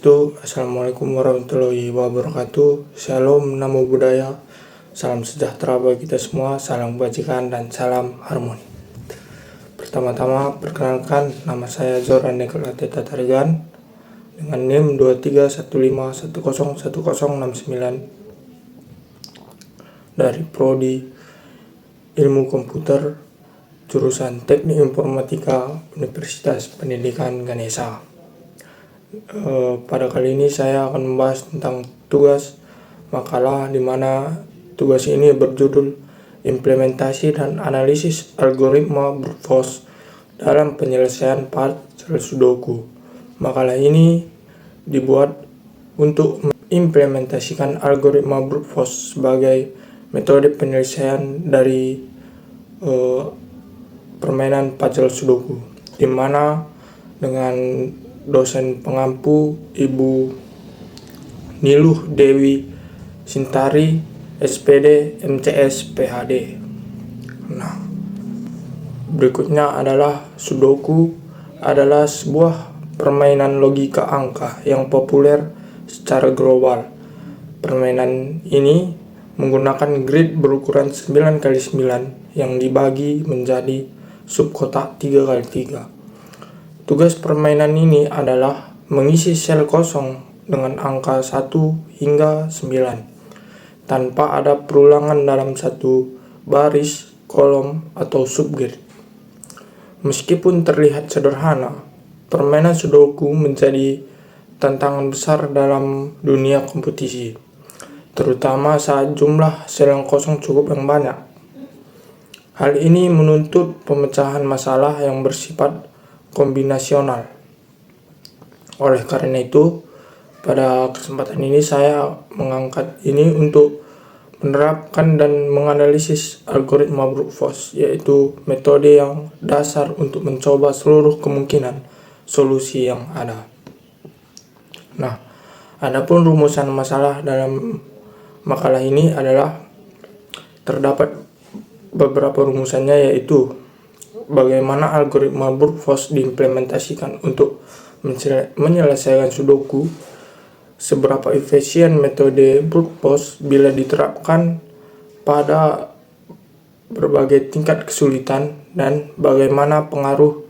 Swastiastu, Assalamualaikum warahmatullahi wabarakatuh. Shalom, namo buddhaya, salam sejahtera bagi kita semua, salam kebajikan dan salam harmoni. Pertama-tama perkenalkan, nama saya Zoran Nekelateta Tarigan dengan NIM 2315101069 dari Prodi Ilmu Komputer jurusan Teknik Informatika Universitas Pendidikan Ganesha. Pada kali ini saya akan membahas tentang tugas makalah, di mana tugas ini berjudul Implementasi dan Analisis Algoritma Brute Force dalam Penyelesaian Puzzle Sudoku. Makalah ini dibuat untuk mengimplementasikan algoritma brute force sebagai metode penyelesaian dari permainan puzzle Sudoku, di mana dengan dosen pengampu Ibu Niluh Dewi Sintari, SPD, MCS, PhD. Nah, berikutnya adalah Sudoku adalah sebuah permainan logika angka yang populer secara global. Permainan ini menggunakan grid berukuran 9x9 yang dibagi menjadi subkotak 3x3. Tugas permainan ini adalah mengisi sel kosong dengan angka 1 hingga 9 tanpa ada perulangan dalam satu baris, kolom, atau subgrid. Meskipun terlihat sederhana, permainan Sudoku menjadi tantangan besar dalam dunia kompetisi, terutama saat jumlah sel yang kosong cukup yang banyak. Hal ini menuntut pemecahan masalah yang bersifat kombinasional. Oleh karena itu, pada kesempatan ini saya mengangkat ini untuk menerapkan dan menganalisis algoritma brute force, yaitu metode yang dasar untuk mencoba seluruh kemungkinan solusi yang ada. Nah, adapun rumusan masalah dalam makalah ini adalah terdapat beberapa rumusannya, yaitu bagaimana algoritma brute force diimplementasikan untuk menyelesaikan Sudoku, seberapa efisien metode brute force bila diterapkan pada berbagai tingkat kesulitan, dan bagaimana pengaruh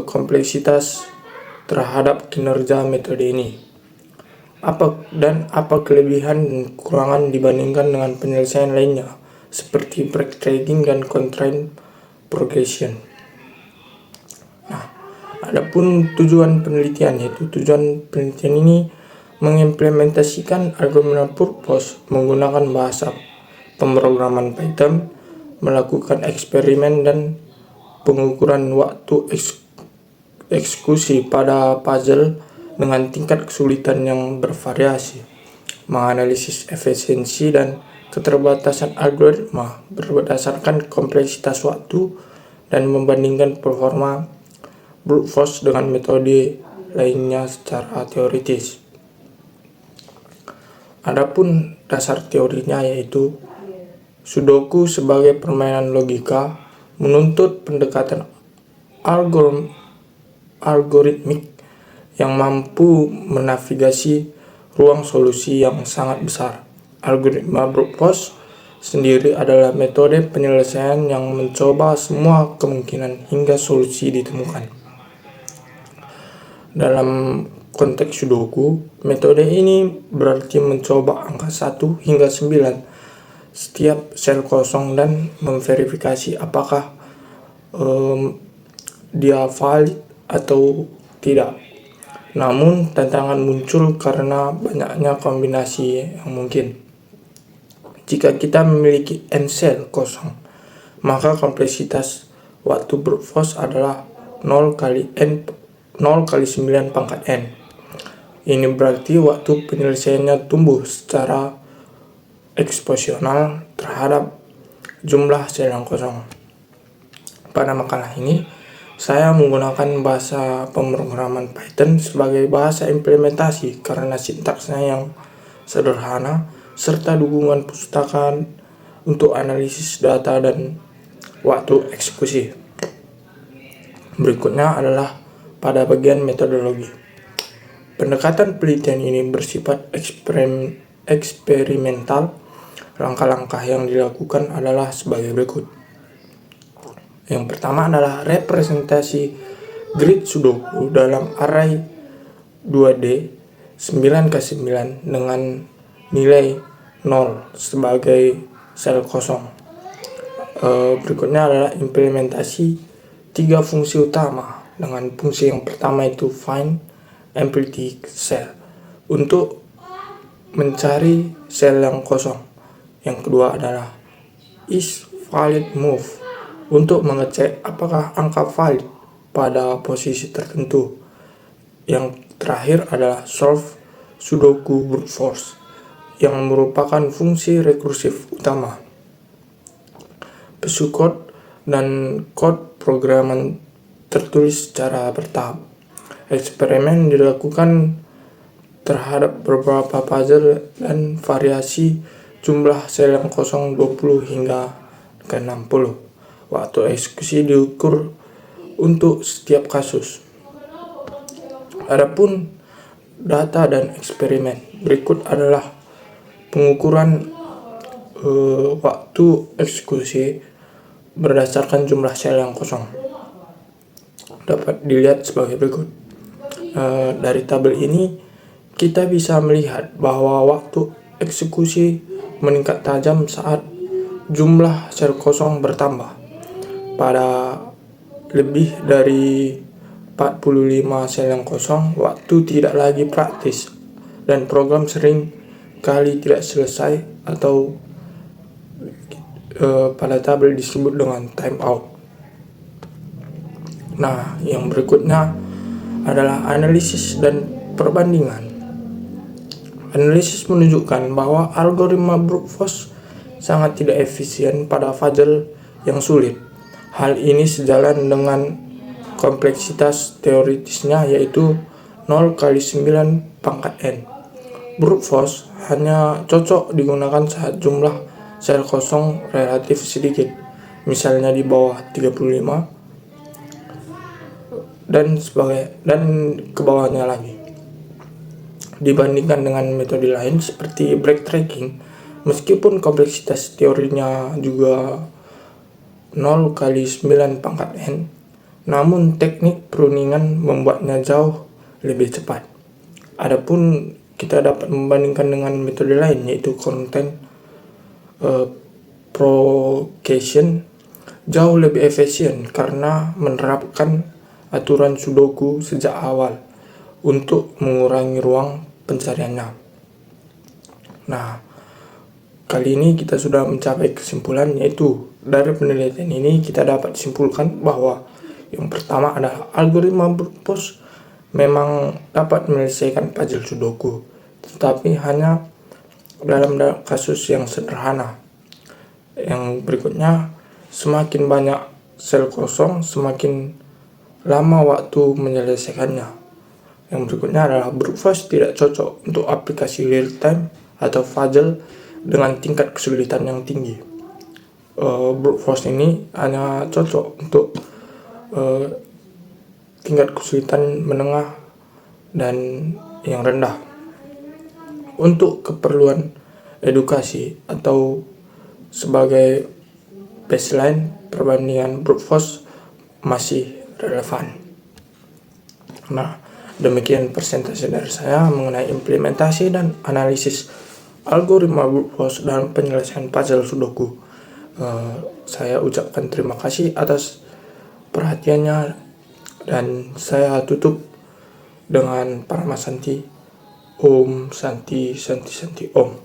kompleksitas terhadap kinerja metode ini. Apa kelebihan dan kekurangan dibandingkan dengan penyelesaian lainnya seperti backtracking dan constraint progression. Nah, adapun tujuan penelitian, yaitu tujuan penelitian ini mengimplementasikan algoritma brute force menggunakan bahasa pemrograman Python, melakukan eksperimen dan pengukuran waktu eksekusi pada puzzle dengan tingkat kesulitan yang bervariasi, menganalisis efisiensi dan keterbatasan algoritma berdasarkan kompleksitas waktu, dan membandingkan performa brute force dengan metode lainnya secara teoritis. Adapun dasar teorinya, yaitu Sudoku sebagai permainan logika menuntut pendekatan algoritmik yang mampu menavigasi ruang solusi yang sangat besar. Algoritma brute force sendiri adalah metode penyelesaian yang mencoba semua kemungkinan hingga solusi ditemukan. Dalam konteks Sudoku, metode ini berarti mencoba angka 1 hingga 9 setiap sel kosong dan memverifikasi apakah dia valid atau tidak. Namun, tantangan muncul karena banyaknya kombinasi yang mungkin. Jika kita memiliki n sel kosong, maka kompleksitas waktu brute force adalah 0 kali 9 pangkat n. Ini berarti waktu penyelesaiannya tumbuh secara eksponensial terhadap jumlah sel yang kosong. Pada makalah ini, saya menggunakan bahasa pemrograman Python sebagai bahasa implementasi karena sintaksnya yang sederhana serta dukungan pustakaan untuk analisis data dan waktu eksekusi. Berikutnya adalah pada bagian metodologi. Pendekatan penelitian ini bersifat eksperimental. Langkah-langkah yang dilakukan adalah sebagai berikut. Yang pertama adalah representasi grid Sudoku dalam array 2D 9x9 dengan nilai 0 sebagai sel kosong. Berikutnya adalah implementasi 3 fungsi utama, dengan fungsi yang pertama itu find empty cell untuk mencari sel yang kosong. Yang kedua adalah is valid move untuk mengecek apakah angka valid pada posisi tertentu. Yang terakhir adalah solve Sudoku brute force yang merupakan fungsi rekursif utama. Pseudocode dan kode programan tertulis secara bertahap. Eksperimen dilakukan terhadap beberapa puzzle dan variasi jumlah sel yang kosong 20 hingga ke 60. Waktu eksekusi diukur untuk setiap kasus. Adapun data dan eksperimen, berikut adalah pengukuran waktu eksekusi berdasarkan jumlah sel yang kosong. Dapat dilihat sebagai berikut. Dari tabel ini kita bisa melihat bahwa waktu eksekusi meningkat tajam saat jumlah sel kosong bertambah. Pada lebih dari 45 sel yang kosong, waktu tidak lagi praktis dan program sering kali tidak selesai atau pada tabel disebut dengan timeout. Nah, yang berikutnya adalah analisis dan perbandingan. Analisis menunjukkan bahwa algoritma brute force sangat tidak efisien pada puzzle yang sulit. Hal ini sejalan dengan kompleksitas teoritisnya, yaitu 0 kali 9 pangkat n. Brute force hanya cocok digunakan saat jumlah sel kosong relatif sedikit, misalnya di bawah 35 dan ke bawahnya lagi. Dibandingkan dengan metode lain seperti backtracking, meskipun kompleksitas teorinya juga 0 kali 9 pangkat n, namun teknik pruningan membuatnya jauh lebih cepat. Adapun kita dapat membandingkan dengan metode lain, yaitu content provocation, jauh lebih efisien karena menerapkan aturan Sudoku sejak awal untuk mengurangi ruang pencariannya. Nah, kali ini kita sudah mencapai kesimpulan, yaitu dari penelitian ini kita dapat simpulkan bahwa yang pertama adalah algoritma brute force memang dapat menyelesaikan puzzle Sudoku, tetapi hanya dalam kasus yang sederhana. Yang berikutnya, semakin banyak sel kosong, semakin lama waktu menyelesaikannya. Yang berikutnya adalah brute force tidak cocok untuk aplikasi real time atau puzzle dengan tingkat kesulitan yang tinggi. Brute force ini hanya cocok untuk tingkat kesulitan menengah dan yang rendah. Untuk keperluan edukasi atau sebagai baseline, perbandingan brute force masih relevan. Nah, demikian presentasi dari saya mengenai implementasi dan analisis algoritma brute force dalam penyelesaian puzzle Sudoku. Saya ucapkan terima kasih atas perhatiannya dan saya tutup dengan Paramasanti. Om Santi Santi Santi Om.